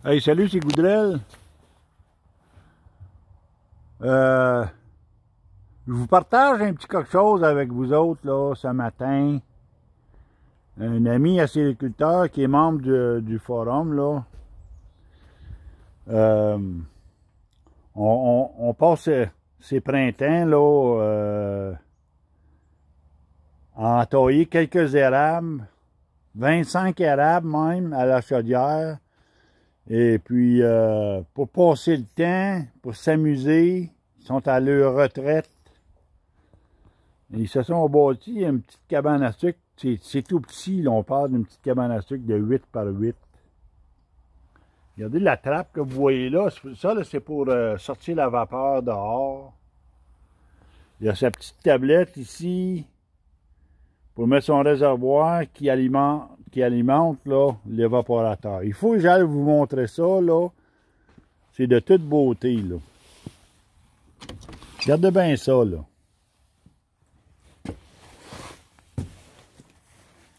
Hey, salut, c'est Goudrel. Euh, je vous partage un petit quelque chose avec vous autres, là, ce matin. Un ami acériculteur qui est membre du forum, là. Euh, on passe ces printemps, là, à entailler quelques érables, 25 érables même, à la chaudière. Et puis, pour passer le temps, pour s'amuser, ils sont à leur retraite. Ils se sont bâtis une petite cabane à sucre. C'est tout petit, là, on parle d'une petite cabane à sucre de 8 par 8. Regardez la trappe que vous voyez là. Ça, là, c'est pour sortir la vapeur dehors. Il y a sa petite tablette ici pour mettre son réservoir qui alimente là, l'évaporateur. Il faut que j'aille vous montrer ça, là. C'est de toute beauté, là. Regardez bien ça, là.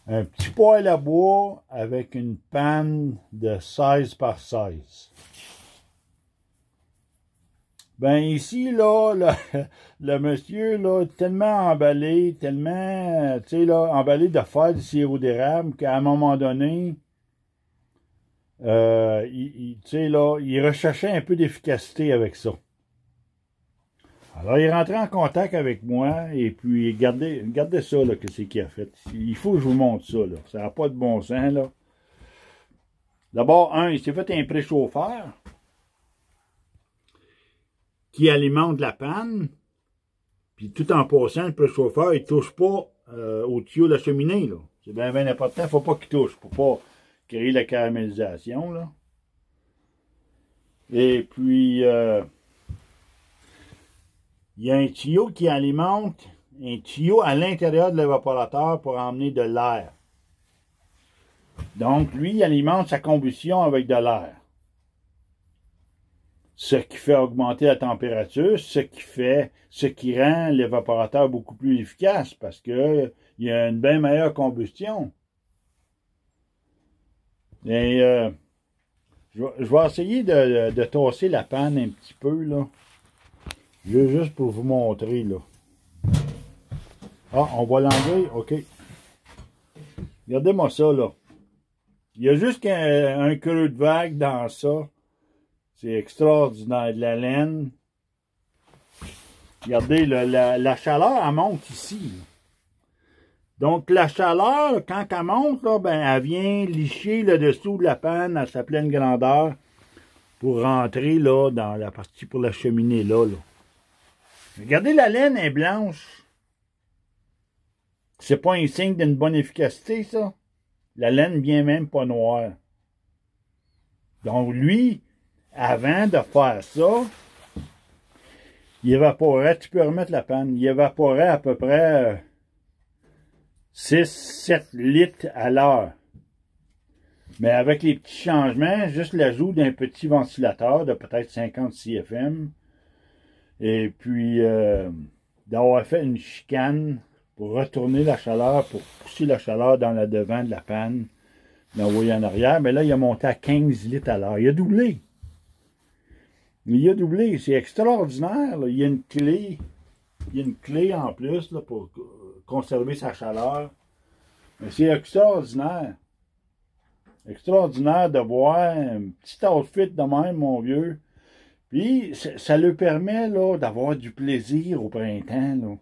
Un petit poêle à bois avec une panne de 16 par 16. Ben ici, là, le monsieur, là, tellement emballé, tellement, tu sais, là, emballé de faire du sirop d'érable qu'à un moment donné, tu sais, là, il recherchait un peu d'efficacité avec ça. Alors, il est rentré en contact avec moi, et puis, regardez ça, là, que c'est qu'il a fait. Il faut que je vous montre ça, là. Ça n'a pas de bon sens, là. D'abord, il s'est fait un préchauffeur qui alimente la panne, puis tout en passant, le préchauffeur, il ne touche pas au tuyau de la cheminée, là. C'est bien, bien important, il ne faut pas qu'il touche, pour pas créer la caramélisation, là. Et puis, il y a un tuyau qui alimente, un tuyau à l'intérieur de l'évaporateur pour emmener de l'air. Donc, lui, il alimente sa combustion avec de l'air. Ce qui fait augmenter la température, ce qui rend l'évaporateur beaucoup plus efficace parce que il y a une bien meilleure combustion. Et je vais essayer de tasser la panne un petit peu, là. Juste pour vous montrer, là. Ah, on va l'enlever, ok. Regardez-moi ça, là. Il y a juste un creux de vague dans ça. C'est extraordinaire. De la laine. Regardez, la chaleur, elle monte ici. Donc, la chaleur, quand elle monte, là, ben, elle vient licher le dessous de la panne à sa pleine grandeur pour rentrer, là, dans la partie pour la cheminée, là. Regardez, la laine est blanche. C'est pas un signe d'une bonne efficacité, ça. La laine vient même pas noire. Donc, lui, avant de faire ça, il évaporait, tu peux remettre la panne, il évaporait à peu près 6-7 litres à l'heure. Mais avec les petits changements, juste l'ajout d'un petit ventilateur de peut-être 50 CFM, et puis d'avoir fait une chicane pour retourner la chaleur, pour pousser la chaleur dans le devant de la panne, l'envoyer en arrière, mais là, il a monté à 15 litres à l'heure. Il a doublé. Il a doublé. C'est extraordinaire, là. Il y a une clé en plus là, pour conserver sa chaleur. Mais c'est extraordinaire. Extraordinaire de voir un petit outfit de même, mon vieux. Puis, ça lui permet là d'avoir du plaisir au printemps, là.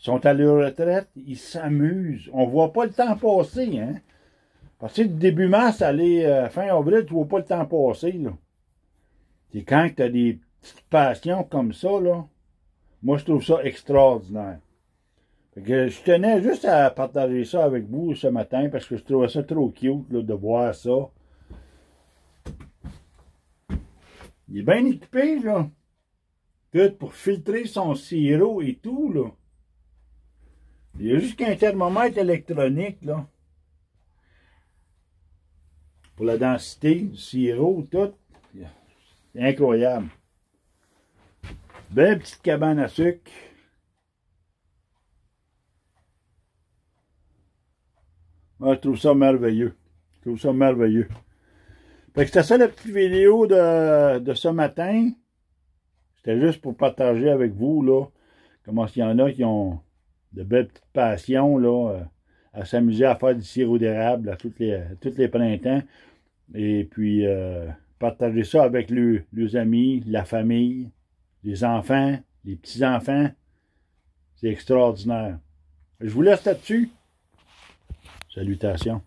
Ils sont à leur retraite, ils s'amusent. On ne voit pas le temps passer, hein. Parce que début mars, aller fin avril, tu ne vois pas le temps passer, là. C'est quand tu as des petites passions comme ça, là. Moi, je trouve ça extraordinaire. Fait que je tenais juste à partager ça avec vous ce matin parce que je trouvais ça trop cute, là, de voir ça. Il est bien équipé, là. Tout pour filtrer son sirop et tout, là. Il y a juste qu'un thermomètre électronique, là. Pour la densité du sirop, tout. C'est incroyable. Belle petite cabane à sucre. Moi, je trouve ça merveilleux. Je trouve ça merveilleux. Fait que c'était ça la petite vidéo de ce matin. C'était juste pour partager avec vous, là, comment il y en a qui ont de belles petites passions, là, à s'amuser à faire du sirop d'érable à tous les printemps. Et puis, partager ça avec leurs amis, la famille, les enfants, les petits-enfants. C'est extraordinaire. Je vous laisse là-dessus. Salutations.